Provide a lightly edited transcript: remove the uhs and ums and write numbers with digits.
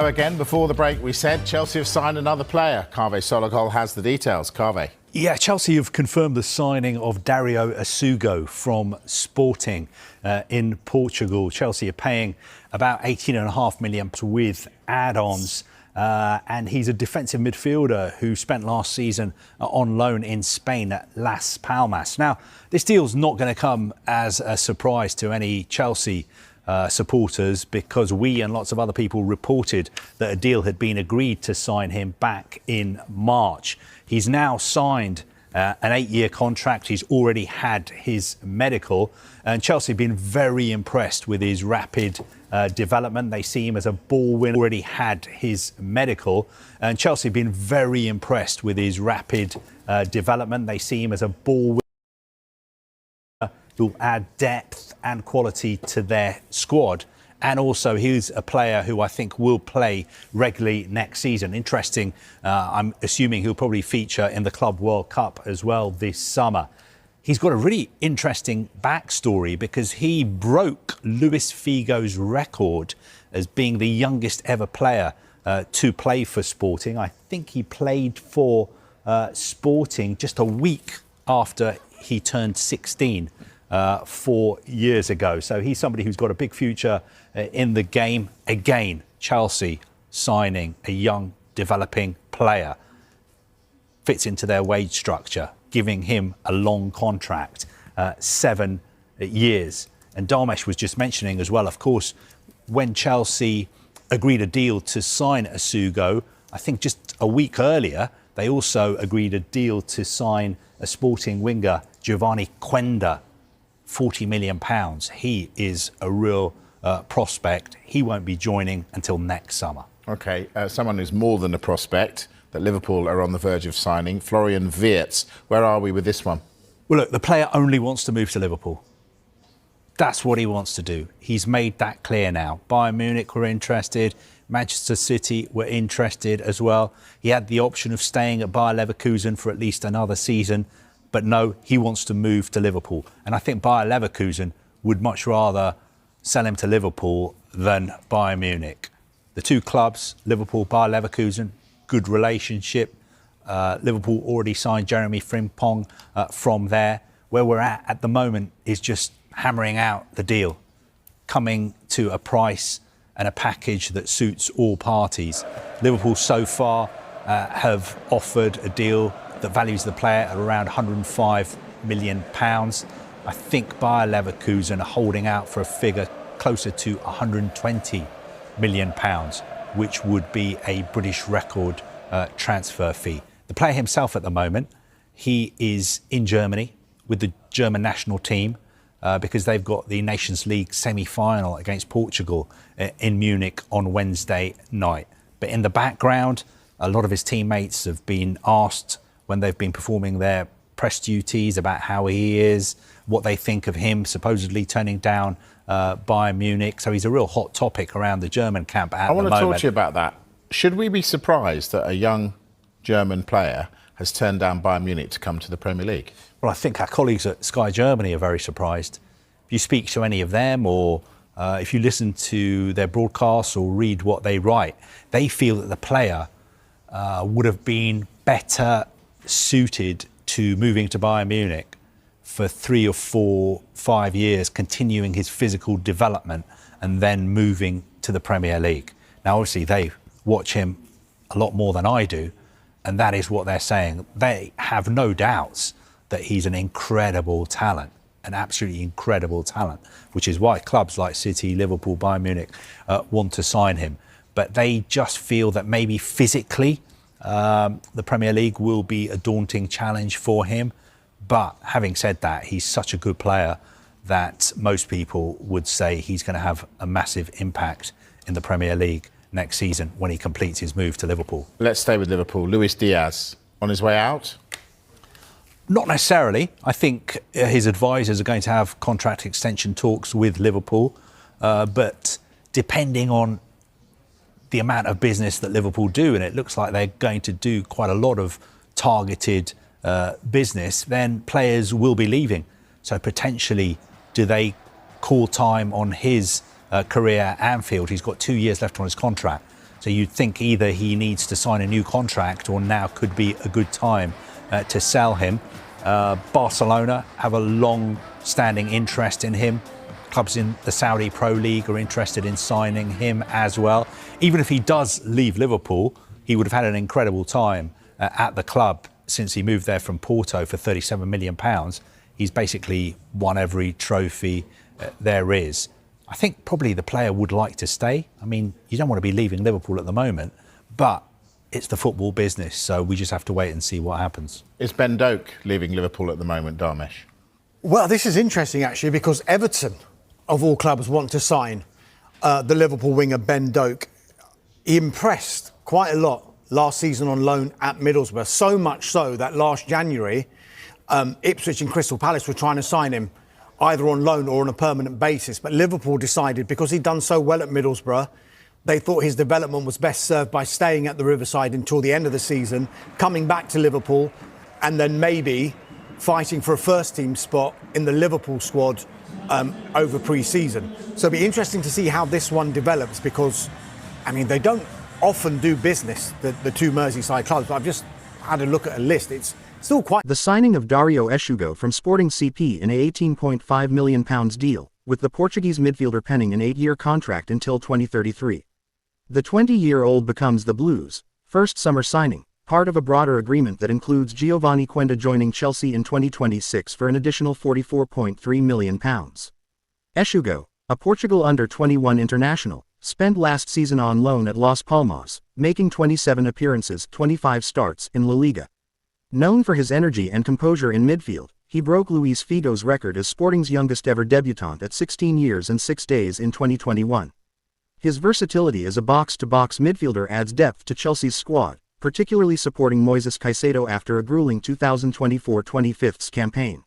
Again, before the break, we said Chelsea have signed another player. Kaveh Sologol has the details. Kaveh. Yeah, Chelsea have confirmed the signing of Dario Essugo from Sporting in Portugal. Chelsea are paying about $18.5 million with add-ons. And he's a defensive midfielder who spent last season on loan in Spain at Las Palmas. Now, this deal's not going to come as a surprise to any Chelsea supporters, because we and lots of other people reported that a deal had been agreed to sign him back in March. He's now signed an 8-year contract. He's already had his medical, and Chelsea have been very impressed with his rapid development. They see him as a ball winner. Already had his medical, and Chelsea have been very impressed with his rapid development. They see him as a ball winner who'll add depth and quality to their squad. And also, he's a player who I think will play regularly next season. Interesting, I'm assuming he'll probably feature in the Club World Cup as well this summer. He's got a really interesting backstory because he broke Luis Figo's record as being the youngest ever player to play for Sporting. I think he played for Sporting just a week after he turned 16 4 years ago. So he's somebody who's got a big future in the game. Again, Chelsea signing a young, developing player fits into their wage structure, giving him a long contract, 7 years. And Damesh was just mentioning as well, of course, when Chelsea agreed a deal to sign Essugo, I think just a week earlier, they also agreed a deal to sign a Sporting winger, Giovanni Quenda, £40 million. He is a real prospect. He won't be joining until next summer. OK, someone who's more than a prospect that Liverpool are on the verge of signing, Florian Wirtz. Where are we with this one? Well, look, the player only wants to move to Liverpool. That's what he wants to do. He's made that clear now. Bayern Munich were interested. Manchester City were interested as well. He had the option of staying at Bayer Leverkusen for at least another season. But no, he wants to move to Liverpool. And I think Bayer Leverkusen would much rather sell him to Liverpool than Bayern Munich. The two clubs, Liverpool, Bayer Leverkusen, good relationship. Liverpool already signed Jeremy Frimpong from there. Where we're at the moment is just hammering out the deal, coming to a price and a package that suits all parties. Liverpool so far have offered a deal that values the player at around £105 million. I think Bayer Leverkusen are holding out for a figure closer to £120 million, which would be a British record transfer fee. The player himself at the moment, he is in Germany with the German national team because they've got the Nations League semi-final against Portugal in Munich on Wednesday night. But in the background, a lot of his teammates have been asked when they've been performing their press duties about how he is, what they think of him supposedly turning down Bayern Munich. So he's a real hot topic around the German camp at the moment. I want to talk to you about that. Should we be surprised that a young German player has turned down Bayern Munich to come to the Premier League? Well, I think our colleagues at Sky Germany are very surprised. If you speak to any of them or if you listen to their broadcasts or read what they write, they feel that the player would have been better suited to moving to Bayern Munich for 3 or 4, 5 years, continuing his physical development and then moving to the Premier League. Now, obviously, they watch him a lot more than I do, and that is what they're saying. They have no doubts that he's an incredible talent, an absolutely incredible talent, which is why clubs like City, Liverpool, Bayern Munich want to sign him. But they just feel that maybe physically the Premier League will be a daunting challenge for him. But having said that, he's such a good player that most people would say he's going to have a massive impact in the Premier League next season when he completes his move to Liverpool. Let's stay with Liverpool. Luis Diaz, on his way out? Not necessarily. I think his advisors are going to have contract extension talks with Liverpool. But depending on the amount of business that Liverpool do, and it looks like they're going to do quite a lot of targeted business, then players will be leaving. So potentially, do they call time on his career at Anfield? He's got 2 years left on his contract. So you'd think either he needs to sign a new contract or now could be a good time to sell him. Barcelona have a long-standing interest in him. Clubs in the Saudi Pro League are interested in signing him as well. Even if he does leave Liverpool, he would have had an incredible time at the club since he moved there from Porto for £37 million. He's basically won every trophy there is. I think probably the player would like to stay. I mean, you don't want to be leaving Liverpool at the moment, but it's the football business, so we just have to wait and see what happens. Is Ben Doak leaving Liverpool at the moment, Dharmesh? Well, this is interesting, actually, because Everton, of all clubs, want to sign the Liverpool winger Ben Doak. He impressed quite a lot last season on loan at Middlesbrough, so much so that last January, Ipswich and Crystal Palace were trying to sign him either on loan or on a permanent basis. But Liverpool decided, because he'd done so well at Middlesbrough, they thought his development was best served by staying at the Riverside until the end of the season, coming back to Liverpool, and then maybe fighting for a first-team spot in the Liverpool squad over pre-season. So it'll be interesting to see how this one develops, because, I mean, they don't often do business, the two Merseyside clubs. But I've just had a look at a list. It's still quite... The signing of Dario Essugo from Sporting CP in a £18.5 million deal, with the Portuguese midfielder penning an 8-year contract until 2033. The 20-year-old becomes the Blues' first summer signing, part of a broader agreement that includes Giovanni Quenda joining Chelsea in 2026 for an additional £44.3 million. Essugo, a Portugal under-21 international, spent last season on loan at Las Palmas, making 27 appearances, 25 starts in La Liga. Known for his energy and composure in midfield, he broke Luis Figo's record as Sporting's youngest ever debutant at 16 years and 6 days in 2021. His versatility as a box-to-box midfielder adds depth to Chelsea's squad, particularly supporting Moises Caicedo after a grueling 2024-25 campaign.